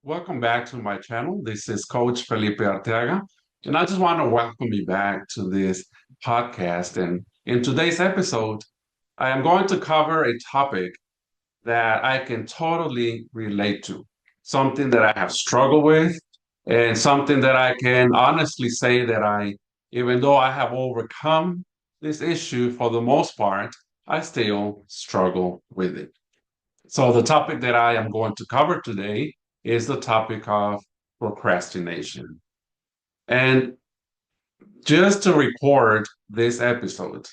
Welcome back to my channel. This is Coach Felipe Arteaga, and I just want to welcome you back to this podcast. And in today's episode, I am going to cover a topic that I can totally relate to, something that I have struggled with, and something that I can honestly say that even though I have overcome this issue for the most part, I still struggle with it. So, the topic that I am going to cover today is the topic of procrastination. And just to record this episode,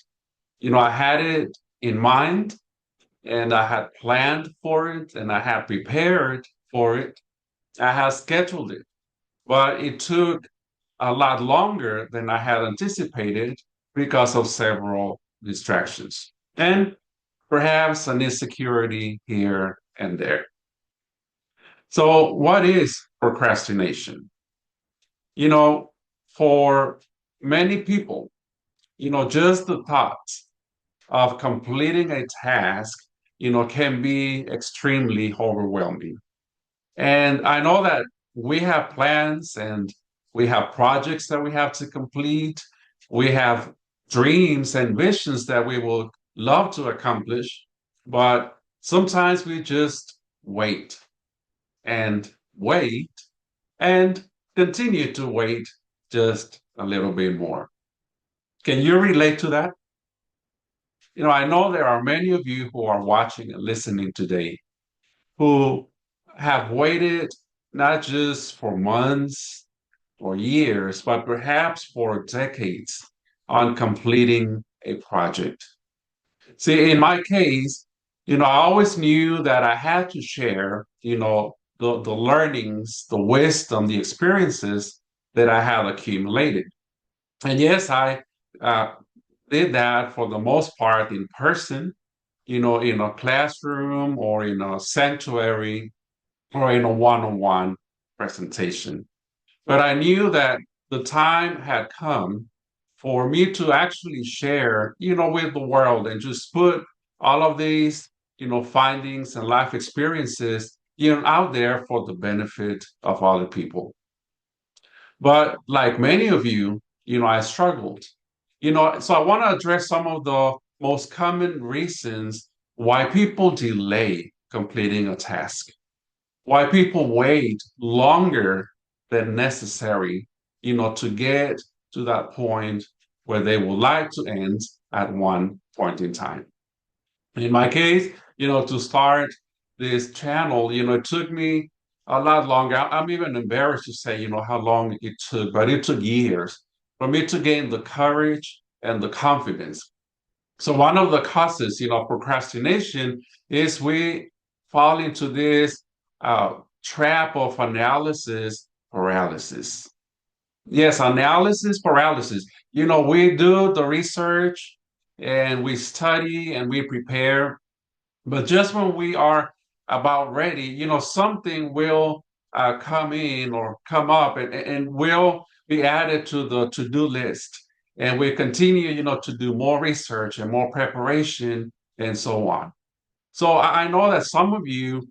I had it in mind and I had planned for it and I had prepared for it. I had scheduled it, but it took a lot longer than I had anticipated because of several distractions and perhaps an insecurity here and there. So, what is procrastination? You know, for many people, just the thought of completing a task, can be extremely overwhelming. And I know that we have plans and we have projects that we have to complete. We have dreams and visions that we will love to accomplish, but sometimes we just wait and wait and continue to wait just a little bit more. Can you relate to that? I know there are many of you who are watching and listening today who have waited not just for months or years, but perhaps for decades on completing a project. See, in my case, I always knew that I had to share, the learnings, the wisdom, the experiences that I had accumulated. And yes, I uh, did that for the most part in person, in a classroom or in a sanctuary or in a one-on-one presentation. But I knew that the time had come for me to actually share, with the world and just put all of these, findings and life experiences, out there for the benefit of other people. But like many of you, I struggled. So I want to address some of the most common reasons why people delay completing a task, why people wait longer than necessary, to get to that point where they would like to end at one point in time. In my case, to start this channel, it took me a lot longer. I'm even embarrassed to say, how long it took, but it took years for me to gain the courage and the confidence. So one of the causes, procrastination is we fall into this trap of analysis paralysis. Yes, analysis paralysis. We do the research and we study and we prepare, but just when we are about ready, something will come in or come up and will be added to the to-do list. And we continue, to do more research and more preparation and so on. So I know that some of you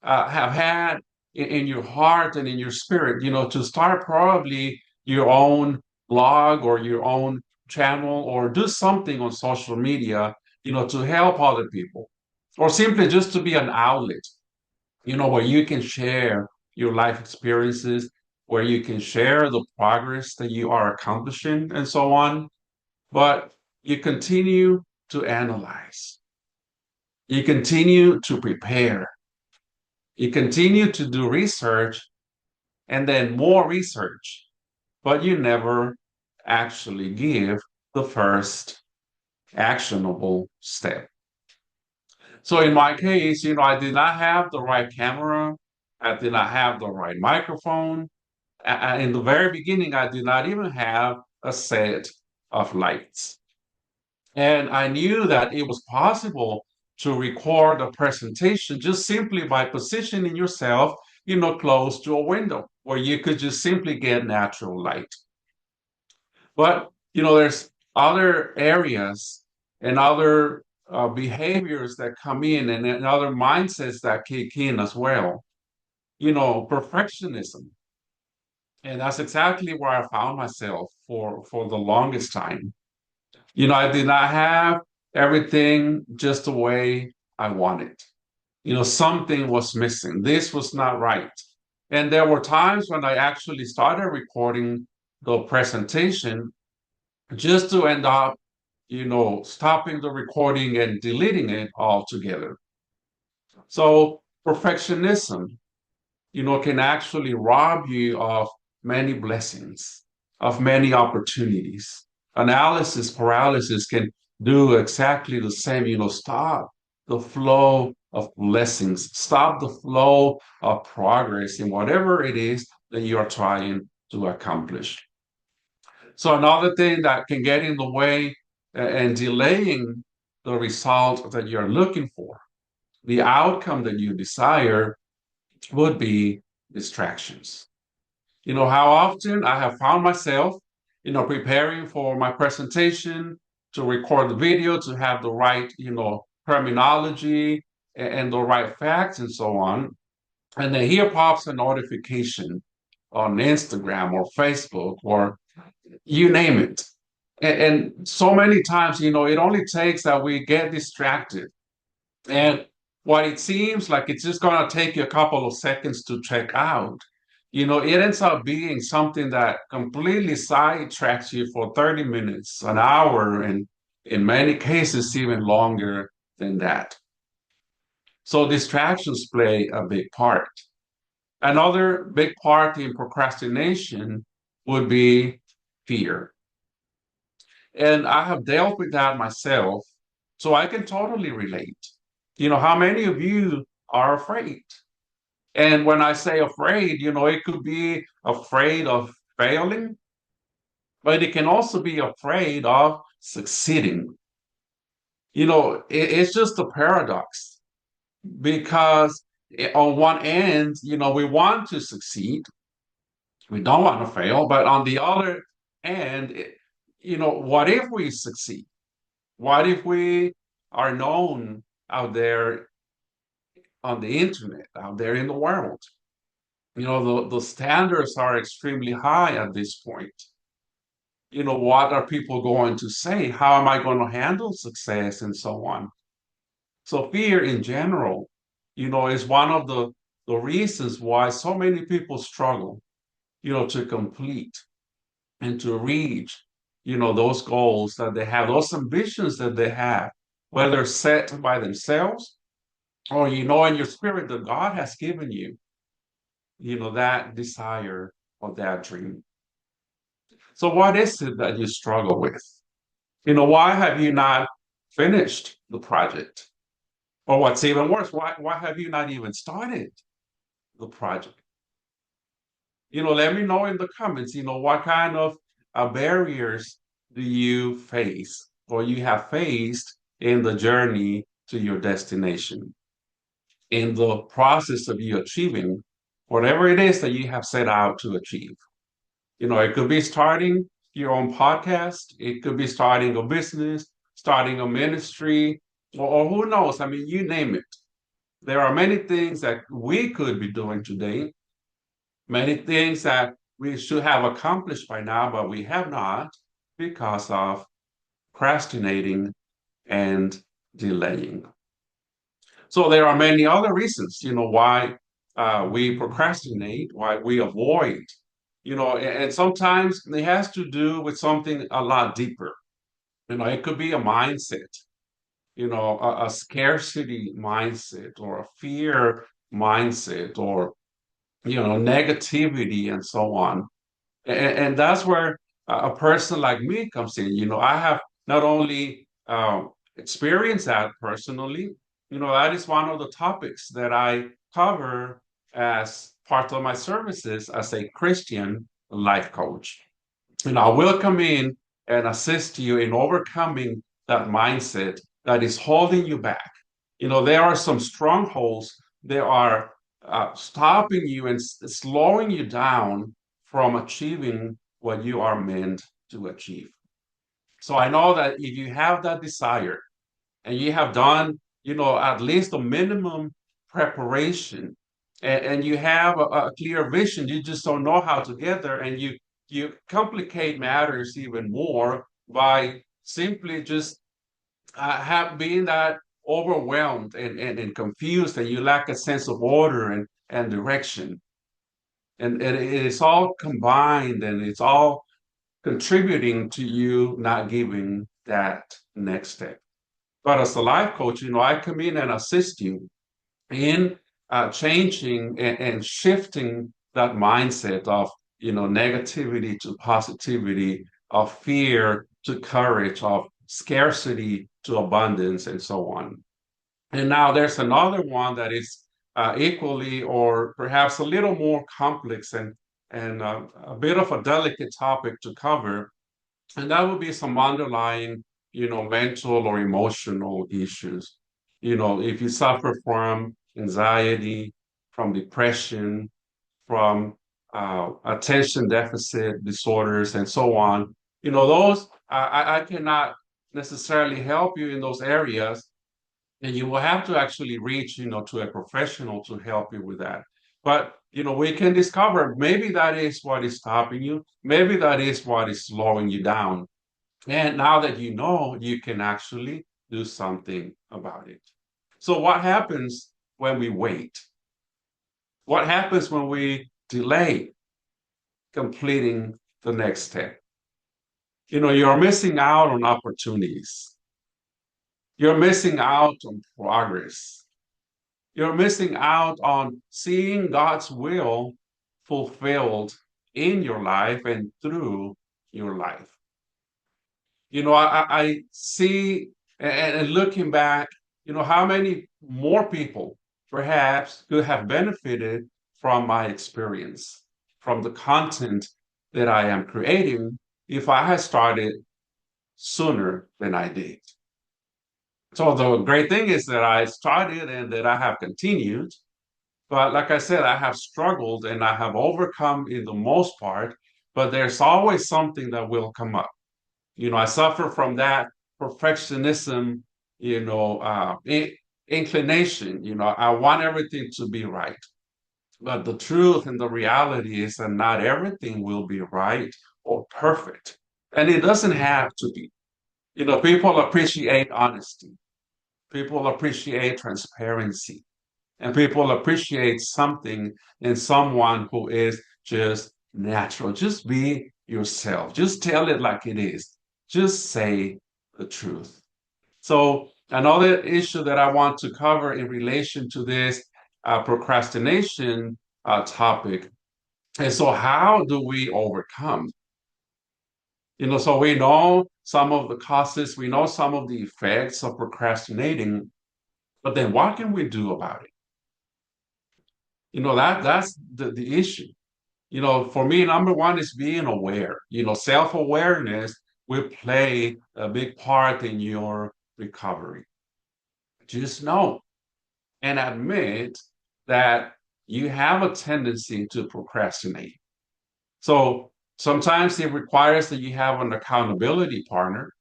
have had in your heart and in your spirit, to start probably your own blog or your own channel or do something on social media, to help other people or simply just to be an outlet, where you can share your life experiences, where you can share the progress that you are accomplishing and so on. But you continue to analyze, you continue to prepare, you continue to do research and then more research, but you never actually give the first actionable step. So in my case, I did not have the right camera. I did not have the right microphone. In the very beginning, I did not even have a set of lights. And I knew that it was possible to record a presentation just simply by positioning yourself, close to a window where you could just simply get natural light. But, there's other areas and other behaviors that come in and other mindsets that kick in as well. perfectionism. And that's exactly where I found myself for the longest time. I did not have everything just the way I wanted. Something was missing. This was not right. And there were times when I actually started recording the presentation just to end up, stopping the recording and deleting it altogether. So perfectionism, can actually rob you of many blessings, of many opportunities. Analysis paralysis can do exactly the same, stop the flow of blessings, stop the flow of progress in whatever it is that you are trying to accomplish. So, another thing that can get in the way and delaying the result that you're looking for, the outcome that you desire, would be distractions. How often I have found myself, preparing for my presentation, to record the video, to have the right, terminology and the right facts and so on. And then here pops a notification on Instagram or Facebook or you name it. And so many times, it only takes that we get distracted. And what it seems like it's just going to take you a couple of seconds to check out, it ends up being something that completely sidetracks you for 30 minutes, an hour, and in many cases, even longer than that. So distractions play a big part. Another big part in procrastination would be fear. And I have dealt with that myself, so I can totally relate. How many of you are afraid? And when I say afraid, it could be afraid of failing, but it can also be afraid of succeeding. It's just a paradox because on one end, we want to succeed, we don't want to fail, but on the other end, what if we succeed? What if we are known out there on the internet, out there in the world? The standards are extremely high at this point. What are people going to say? How am I going to handle success and so on? So fear in general, is one of the reasons why so many people struggle, to complete and to reach, those goals that they have, those ambitions that they have, whether set by themselves or, in your spirit that God has given you, that desire or that dream. So what is it that you struggle with? Why have you not finished the project? Or what's even worse, why have you not even started the project? Let me know in the comments, what kind of barriers do you face or you have faced in the journey to your destination, in the process of you achieving whatever it is that you have set out to achieve. It could be starting your own podcast, it could be starting a business, starting a ministry, or who knows? I mean, you name it. There are many things that we could be doing today, many things that we should have accomplished by now, but we have not because of procrastinating and delaying. So there are many other reasons, why we procrastinate, why we avoid, and sometimes it has to do with something a lot deeper. It could be a mindset, a scarcity mindset or a fear mindset or, negativity and so on. And that's where a person like me comes in. I have not only experienced that personally, that is one of the topics that I cover as part of my services as a Christian life coach. I will come in and assist you in overcoming that mindset that is holding you back. There are some strongholds that are stopping you and slowing you down from achieving what you are meant to achieve. So I know that if you have that desire and you have done, at least a minimum preparation, and you have a clear vision. You just don't know how to get there, and you complicate matters even more by simply just have been that overwhelmed and confused, and you lack a sense of order and direction. And it's all combined, and it's all contributing to you not giving that next step. But as a life coach, I come in and assist you in changing and shifting that mindset of negativity to positivity, of fear to courage, of scarcity to abundance, and so on. And now there's another one that is equally or perhaps a little more complex and a bit of a delicate topic to cover, and that would be some underlying, mental or emotional issues. If you suffer from anxiety, from depression, from attention deficit disorders, and so on, those I cannot necessarily help you in those areas, and you will have to actually reach, to a professional to help you with that. But, we can discover maybe that is what is stopping you. Maybe that is what is slowing you down. And now that you know, you can actually do something about it. So, what happens when we wait? What happens when we delay completing the next step? You're missing out on opportunities. You're missing out on progress. You're missing out on seeing God's will fulfilled in your life and through your life. I see and looking back, how many more people perhaps could have benefited from my experience, from the content that I am creating if I had started sooner than I did. So the great thing is that I started and that I have continued. But like I said, I have struggled and I have overcome in the most part, but there's always something that will come up. I suffer from that perfectionism, inclination. I want everything to be right. But the truth and the reality is that not everything will be right or perfect. And it doesn't have to be. People appreciate honesty, people appreciate transparency, and people appreciate something in someone who is just natural. Just be yourself. Just tell it like it is. Just say the truth. So, another issue that I want to cover in relation to this procrastination topic is, so how do we overcome? So we know some of the causes, we know some of the effects of procrastinating, but then what can we do about it? That's the issue. For me, number one is being aware. Self-awareness will play a big part in your recovery. Just know and admit that you have a tendency to procrastinate. So sometimes it requires that you have an accountability partner.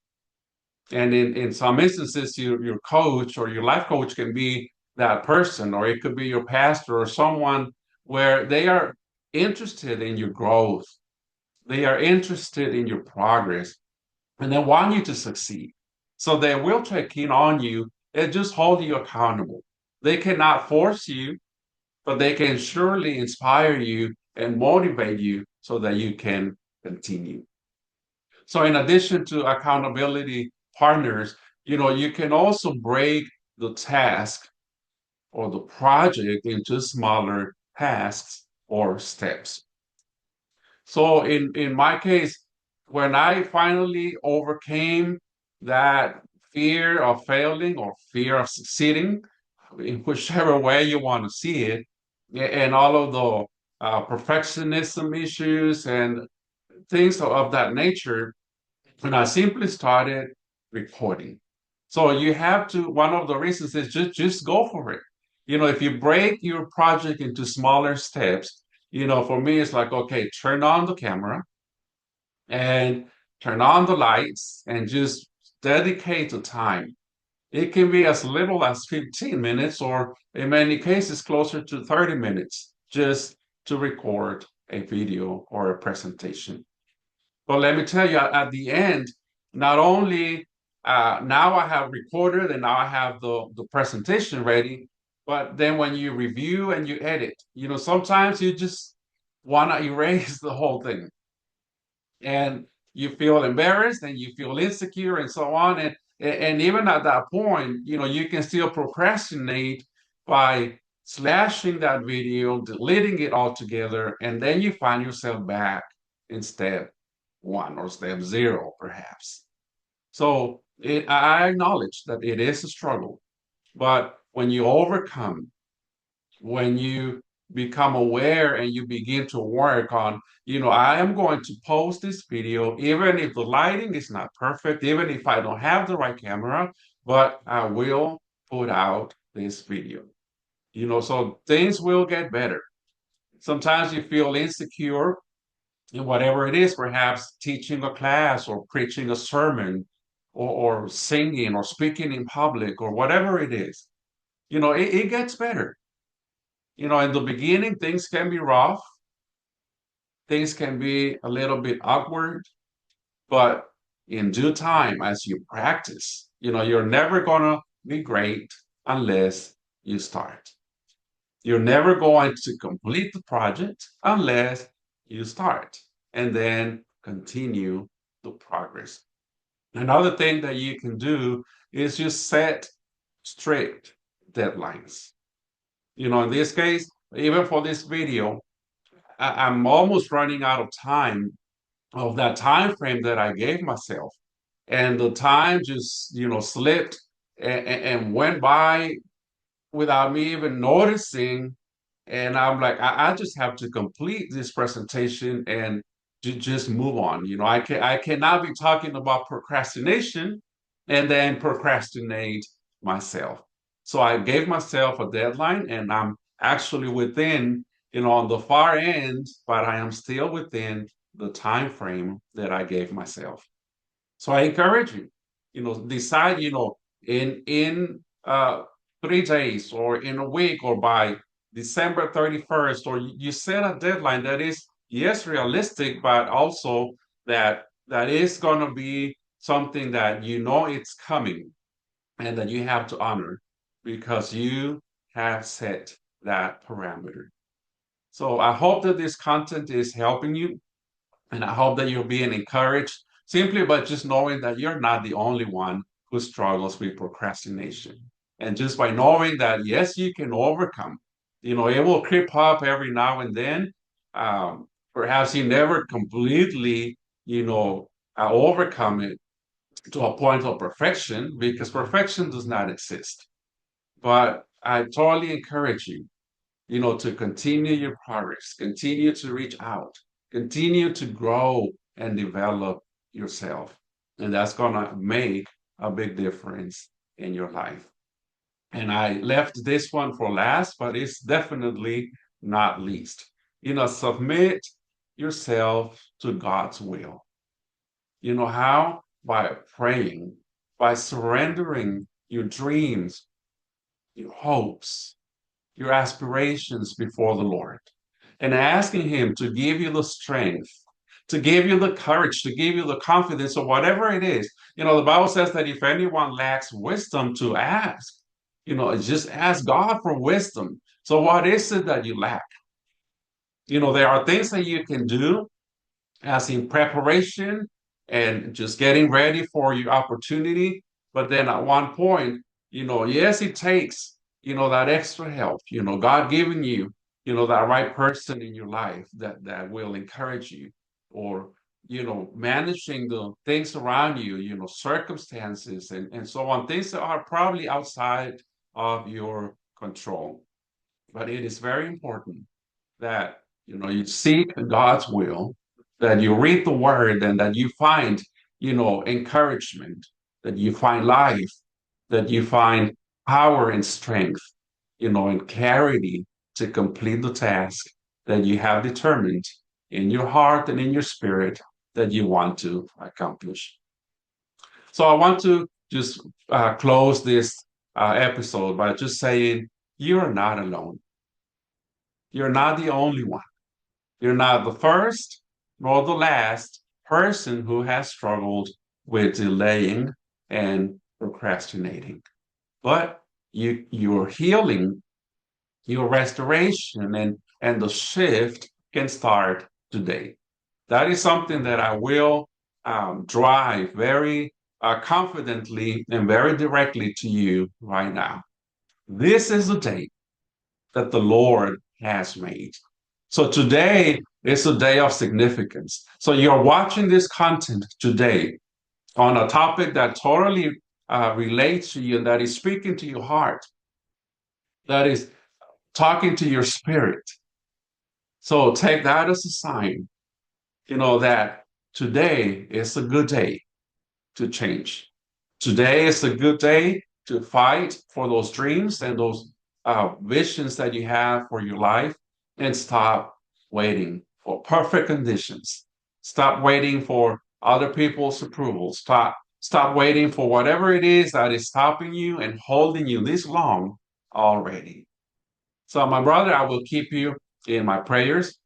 And in some instances, your coach or your life coach can be that person, or it could be your pastor or someone where they are interested in your growth. They are interested in your progress and they want you to succeed. So they will check in on you and just hold you accountable. They cannot force you, but they can surely inspire you and motivate you so that you can continue. So in addition to accountability partners, you can also break the task or the project into smaller tasks or steps. So in my case, when I finally overcame that fear of failing or fear of succeeding, in whichever way you want to see it, and all of the perfectionism issues and things of that nature, and I simply started recording. So you have to, one of the reasons is just go for it. If you break your project into smaller steps, for me, it's like, okay, turn on the camera and turn on the lights and just dedicate the time. It can be as little as 15 minutes, or in many cases, closer to 30 minutes just to record a video or a presentation. But let me tell you, at the end, not only now I have recorded and now I have the presentation ready, but then when you review and you edit, sometimes you just want to erase the whole thing, and you feel embarrassed and you feel insecure and so on. And even at that point, you can still procrastinate by slashing that video, deleting it altogether, and then you find yourself back in step one or step zero, perhaps. So I acknowledge that it is a struggle, but when you overcome, when you become aware and you begin to work on, I am going to post this video, even if the lighting is not perfect, even if I don't have the right camera, but I will put out this video. So things will get better. Sometimes you feel insecure in whatever it is, perhaps teaching a class or preaching a sermon or singing or speaking in public or whatever it is. It gets better. In the beginning, things can be rough, things can be a little bit awkward, but in due time, as you practice, you're never going to be great unless you start. You're never going to complete the project unless you start and then continue the progress. Another thing that you can do is just set strict deadlines. In this case, even for this video, I'm almost running out of time of that time frame that I gave myself. And the time just, slipped and went by without me even noticing. And I'm like, I just have to complete this presentation and just move on. I cannot be talking about procrastination and then procrastinate myself. So I gave myself a deadline, and I'm actually within, on the far end, but I am still within the time frame that I gave myself. So I encourage you, decide, in 3 days or in a week or by December 31st, or you set a deadline that is, yes, realistic, but also that is going to be something that it's coming and that you have to honor because you have set that parameter. So I hope that this content is helping you, and I hope that you're being encouraged simply by just knowing that you're not the only one who struggles with procrastination. And just by knowing that, yes, you can overcome, it will creep up every now and then. Perhaps you never completely, overcome it to a point of perfection, because perfection does not exist. But I totally encourage you, to continue your progress, continue to reach out, continue to grow and develop yourself. And that's going to make a big difference in your life. And I left this one for last, but it's definitely not least. Submit yourself to God's will. How? By praying, by surrendering your dreams, your hopes, your aspirations before the Lord, and asking Him to give you the strength, to give you the courage, to give you the confidence, or whatever it is. The Bible says that if anyone lacks wisdom, to ask, just ask God for wisdom. So, what is it that you lack? There are things that you can do as in preparation and just getting ready for your opportunity. But then at one point, yes, it takes, that extra help, God giving you, that right person in your life that will encourage you, or, managing the things around you, circumstances and so on, things that are probably outside of your control. But it is very important that you seek God's will, that you read the word, and that you find encouragement, that you find life, that you find power and strength, and clarity to complete the task that you have determined in your heart and in your spirit that you want to accomplish. So I want to just close this episode by just saying, you're not alone. You're not the only one. You're not the first nor the last person who has struggled with delaying and procrastinating. But your healing, your restoration, and the shift can start today. That is something that I will drive very confidently and very directly to you right now. This is the day that the Lord has made. So today is a day of significance. So you're watching this content today on a topic that totally relates to you and that is speaking to your heart, that is talking to your spirit. So take that as a sign, that today is a good day to change. Today is a good day to fight for those dreams and those visions that you have for your life and stop waiting for perfect conditions. Stop waiting for other people's approval. Stop waiting for whatever it is that is stopping you and holding you this long already. So, my brother, I will keep you in my prayers.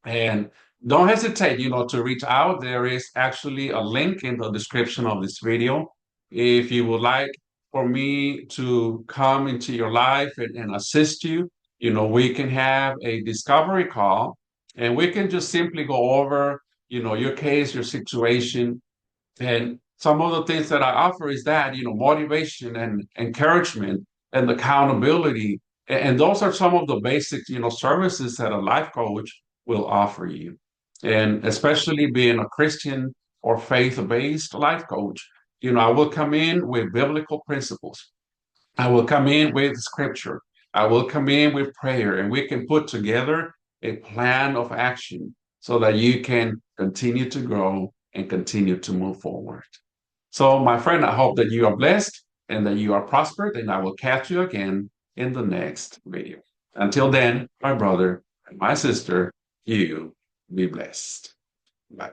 And don't hesitate, to reach out. There is actually a link in the description of this video. If you would like for me to come into your life and assist you, we can have a discovery call and we can just simply go over, your case, your situation, and some of the things that I offer is that, motivation and encouragement and accountability. And those are some of the basic, services that a life coach will offer you. And especially being a Christian or faith-based life coach, I will come in with biblical principles. I will come in with scripture. I will come in with prayer, and we can put together a plan of action so that you can continue to grow and continue to move forward. So, my friend, I hope that you are blessed and that you are prospered, and I will catch you again in the next video. Until then, my brother and my sister, you be blessed. Bye bye.